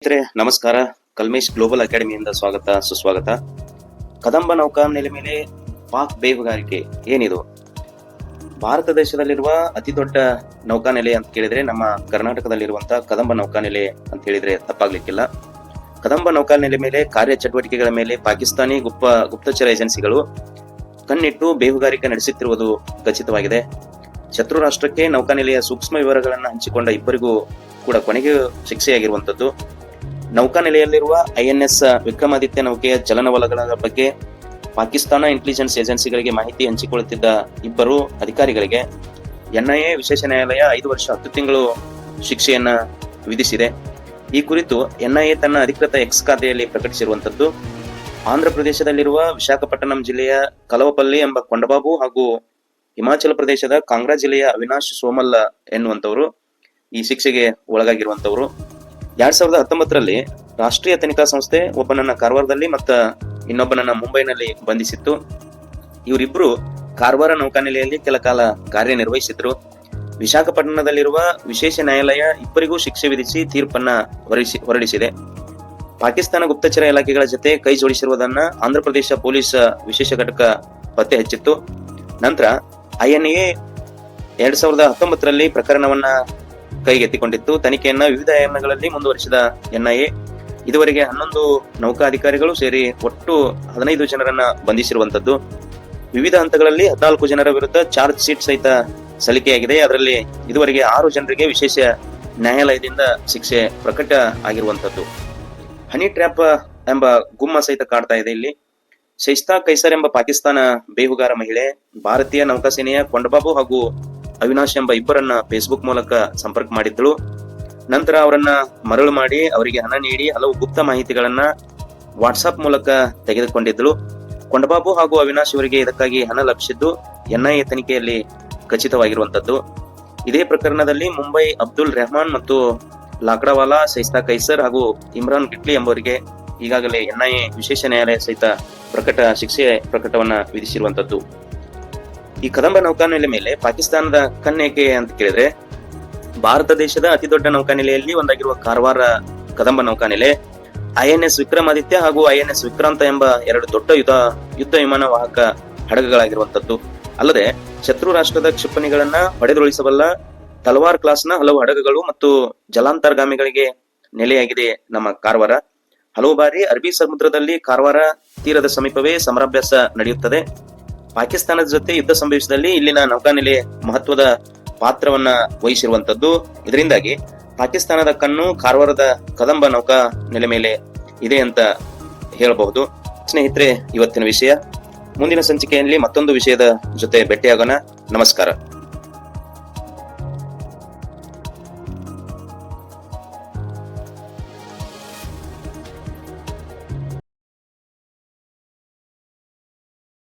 ಸ್ನೇಹಿತರೆ ನಮಸ್ಕಾರ. ಕಲ್ಮೇಶ್ ಗ್ಲೋಬಲ್ ಅಕಾಡೆಮಿಯಿಂದ ಸ್ವಾಗತ ಸುಸ್ವಾಗತ. ಕದಂಬ ನೌಕಾನೆಲೆ ಮೇಲೆ ಪಾಕ್ ಬೇಹುಗಾರಿಕೆ ಏನಿದು? ಭಾರತ ದೇಶದಲ್ಲಿರುವ ಅತಿ ದೊಡ್ಡ ನೌಕಾನೆಲೆ ಅಂತ ಕೇಳಿದ್ರೆ ನಮ್ಮ ಕರ್ನಾಟಕದಲ್ಲಿರುವಂತಹ ಕದಂಬ ನೌಕಾನೆಲೆ ಅಂತ ಹೇಳಿದ್ರೆ ತಪ್ಪಾಗ್ಲಿಕ್ಕಿಲ್ಲ. ಕದಂಬ ನೌಕಾನೆಲೆ ಮೇಲೆ ಕಾರ್ಯ ಚಟುವಟಿಕೆಗಳ ಮೇಲೆ ಪಾಕಿಸ್ತಾನಿ ಗುಪ್ತಚರ ಏಜೆನ್ಸಿಗಳು ಕಣ್ಣಿಟ್ಟು ಬೇಹುಗಾರಿಕೆ ನಡೆಸುತ್ತಿರುವುದು ಖಚಿತವಾಗಿದೆ. ಶತ್ರು ರಾಷ್ಟ್ರಕ್ಕೆ ನೌಕಾನೆಲೆಯ ಸೂಕ್ಷ್ಮ ವಿವರಗಳನ್ನು ಹಂಚಿಕೊಂಡ ಇಬ್ಬರಿಗೂ ಕೂಡ ಕೊನೆಗೆ ಶಿಕ್ಷೆಯಾಗಿರುವಂತದ್ದು. ನೌಕಾನೆಲೆಯಲ್ಲಿರುವ INS ವಿಕ್ರಮಾದಿತ್ಯ ನೌಕೆಯ ಚಲನವಲನಗಳ ಬಗ್ಗೆ ಪಾಕಿಸ್ತಾನ ಇಂಟೆಲಿಜೆನ್ಸ್ ಏಜೆನ್ಸಿಗಳಿಗೆ ಮಾಹಿತಿ ಹಂಚಿಕೊಳ್ಳುತ್ತಿದ್ದ ಇಬ್ಬರು ಅಧಿಕಾರಿಗಳಿಗೆ NIA ವಿಶೇಷ ನ್ಯಾಯಾಲಯ 5 ವರ್ಷ 10 ತಿಂಗಳು ಶಿಕ್ಷೆಯನ್ನ ವಿಧಿಸಿದೆ. ಈ ಕುರಿತು NIA ತನ್ನ ಅಧಿಕೃತ X ಖಾತೆಯಲ್ಲಿ ಪ್ರಕಟಿಸಿರುವಂತದ್ದು. ಆಂಧ್ರ ಪ್ರದೇಶದಲ್ಲಿರುವ ವಿಶಾಖಪಟ್ಟಣಂ ಜಿಲ್ಲೆಯ ಕಲವಪಲ್ಲಿ ಎಂಬ ಕೊಂಡಬಾಬು ಹಾಗೂ ಹಿಮಾಚಲ ಪ್ರದೇಶದ ಕಾಂಗ್ರಾ ಜಿಲ್ಲೆಯ ಅವಿನಾಶ್ ಸೋಮಲ್ ಎನ್ನುವಂತವರು ಈ ಶಿಕ್ಷೆಗೆ ಒಳಗಾಗಿರುವಂತವರು. 2019ರಲ್ಲಿ ರಾಷ್ಟ್ರೀಯ ತನಿಖಾ ಸಂಸ್ಥೆ ಒಬ್ಬನನ್ನ ಕಾರವಾರದಲ್ಲಿ ಮತ್ತು ಇನ್ನೊಬ್ಬನನ್ನ ಮುಂಬೈನಲ್ಲಿ ಬಂಧಿಸಿತ್ತು. ಇವರಿಬ್ರು ಕಾರವಾರ ನೌಕಾನೆಲೆಯಲ್ಲಿ ಕೆಲ ಕಾಲ ಕಾರ್ಯನಿರ್ವಹಿಸಿದ್ರು. ವಿಶಾಖಪಟ್ಟಣದಲ್ಲಿರುವ ವಿಶೇಷ ನ್ಯಾಯಾಲಯ ಇಬ್ಬರಿಗೂ ಶಿಕ್ಷೆ ವಿಧಿಸಿ ತೀರ್ಪನ್ನ ಹೊರಡಿಸಿದೆ. ಪಾಕಿಸ್ತಾನ ಗುಪ್ತಚರ ಇಲಾಖೆಗಳ ಜೊತೆ ಕೈ ಜೋಡಿಸಿರುವುದನ್ನ ಆಂಧ್ರಪ್ರದೇಶ ಪೊಲೀಸ್ ವಿಶೇಷ ಘಟಕ ಪತ್ತೆ ಹಚ್ಚಿತ್ತು. ನಂತರ INA 2019ರಲ್ಲಿ ಪ್ರಕರಣವನ್ನ ಕೈಗೆತ್ತಿಕೊಂಡಿತ್ತು. ತನಿಖೆಯನ್ನ ವಿವಿಧ ಆಯಾಮಗಳಲ್ಲಿ ಮುಂದುವರಿಸಿದ NIA ಇದುವರೆಗೆ 11 ನೌಕಾ ಅಧಿಕಾರಿಗಳು ಸೇರಿ ಒಟ್ಟು 15 ಜನರನ್ನ ಬಂಧಿಸಿರುವಂತದ್ದು. ವಿವಿಧ ಹಂತಗಳಲ್ಲಿ 14 ಜನರ ವಿರುದ್ಧ ಚಾರ್ಜ್ ಶೀಟ್ ಸಹಿತ ಸಲ್ಲಿಕೆಯಾಗಿದೆ. ಅದರಲ್ಲಿ ಇದುವರೆಗೆ 6 ಜನರಿಗೆ ವಿಶೇಷ ನ್ಯಾಯಾಲಯದಿಂದ ಶಿಕ್ಷೆ ಪ್ರಕಟ ಆಗಿರುವಂತದ್ದು. ಹನಿ ಟ್ರ್ಯಾಪ್ ಎಂಬ ಗುಮ್ಮ ಸಹಿತ ಕಾಡ್ತಾ ಇದೆ ಇಲ್ಲಿ. ಶೈಸ್ತಾ ಕೈಸರ್ ಎಂಬ ಪಾಕಿಸ್ತಾನ ಬೇಹುಗಾರ ಮಹಿಳೆ ಭಾರತೀಯ ನೌಕಾಸೇನೆಯ ಕೊಂಡಬಾಬು ಹಾಗೂ ಅವಿನಾಶ್ ಎಂಬ ಇಬ್ಬರನ್ನ ಫೇಸ್ಬುಕ್ ಮೂಲಕ ಸಂಪರ್ಕ ಮಾಡಿದ್ದಳು. ನಂತರ ಅವರನ್ನ ಮರಳು ಮಾಡಿ ಅವರಿಗೆ ಹಣ ನೀಡಿ ಹಲವು ಗುಪ್ತ ಮಾಹಿತಿಗಳನ್ನ ವಾಟ್ಸಾಪ್ ಮೂಲಕ ತೆಗೆದುಕೊಂಡಿದ್ದಳು. ಕೊಂಡಬಾಬು ಹಾಗೂ ಅವಿನಾಶ್ ಇವರಿಗೆ ಇದಕ್ಕಾಗಿ ಹಣ ಲಭಿಸಿದ್ದು NIA ತನಿಖೆಯಲ್ಲಿ ಖಚಿತವಾಗಿರುವಂತದ್ದು. ಇದೇ ಪ್ರಕರಣದಲ್ಲಿ ಮುಂಬೈ ಅಬ್ದುಲ್ ರೆಹಮಾನ್ ಮತ್ತು ಲಾಕ್ಡಾವಾಲಾ, ಶೈಸ್ತಾ ಕೈಸರ್ ಹಾಗೂ ಇಮ್ರಾನ್ ಗಿಟ್ಲಿ ಎಂಬುವರಿಗೆ ಈಗಾಗಲೇ NIA ವಿಶೇಷ ನ್ಯಾಯಾಲಯ ಸಹಿತ ಶಿಕ್ಷೆ ಪ್ರಕಟವನ್ನ ವಿಧಿಸಿರುವಂತದ್ದು. ಈ ಕದಂಬ ನೌಕಾನೆಲೆ ಮೇಲೆ ಪಾಕಿಸ್ತಾನದ ಕಣ್ಣೇಕೆ ಅಂತ ಕೇಳಿದ್ರೆ, ಭಾರತ ದೇಶದ ಅತಿ ದೊಡ್ಡ ನೌಕಾನೆಲೆಯಲ್ಲಿ ಒಂದಾಗಿರುವ ಕಾರವಾರ ಕದಂಬ ನೌಕಾನೆಲೆ INS ವಿಕ್ರಮಾದಿತ್ಯ ಹಾಗೂ INS ವಿಕ್ರಾಂತ ಎಂಬ 2 ದೊಡ್ಡ ಯುದ್ಧ ವಿಮಾನ ವಾಹಕ ಹಡಗುಗಳಾಗಿರುವಂತದ್ದು. ಅಲ್ಲದೆ ಶತ್ರು ರಾಷ್ಟ್ರದ ಕ್ಷಿಪಣಿಗಳನ್ನ ಹೊಡೆದುರುಳಿಸಬಲ್ಲ ತಲವಾರ್ ಕ್ಲಾಸ್ನ ಹಲವು ಹಡಗುಗಳು ಮತ್ತು ಜಲಾಂತರ್ಗಾಮಿಗಳಿಗೆ ನೆಲೆಯಾಗಿದೆ ನಮ್ಮ ಕಾರವಾರ. ಹಲವು ಬಾರಿ ಅರಬ್ಬಿ ಸಮುದ್ರದಲ್ಲಿ ಕಾರವಾರ ತೀರದ ಸಮೀಪವೇ ಸಮರಾಭ್ಯಾಸ ನಡೆಯುತ್ತದೆ. ಪಾಕಿಸ್ತಾನದ ಜೊತೆ ಯುದ್ಧ ಸಂಭವಿಸಿದಲ್ಲಿ ಇಲ್ಲಿನ ನೌಕಾನೆಲೆ ಮಹತ್ವದ ಪಾತ್ರವನ್ನ ವಹಿಸಿರುವಂತದ್ದು. ಇದರಿಂದಾಗಿ ಪಾಕಿಸ್ತಾನದ ಕಣ್ಣು ಕಾರವಾರದ ಕದಂಬ ನೌಕಾ ನೆಲೆ ಮೇಲೆ ಇದೆ ಅಂತ ಹೇಳಬಹುದು. ಸ್ನೇಹಿತರೆ, ಇವತ್ತಿನ ವಿಷಯ. ಮುಂದಿನ ಸಂಚಿಕೆಯಲ್ಲಿ ಮತ್ತೊಂದು ವಿಷಯದ ಜೊತೆ ಭೇಟಿಯಾಗೋಣ. ನಮಸ್ಕಾರ.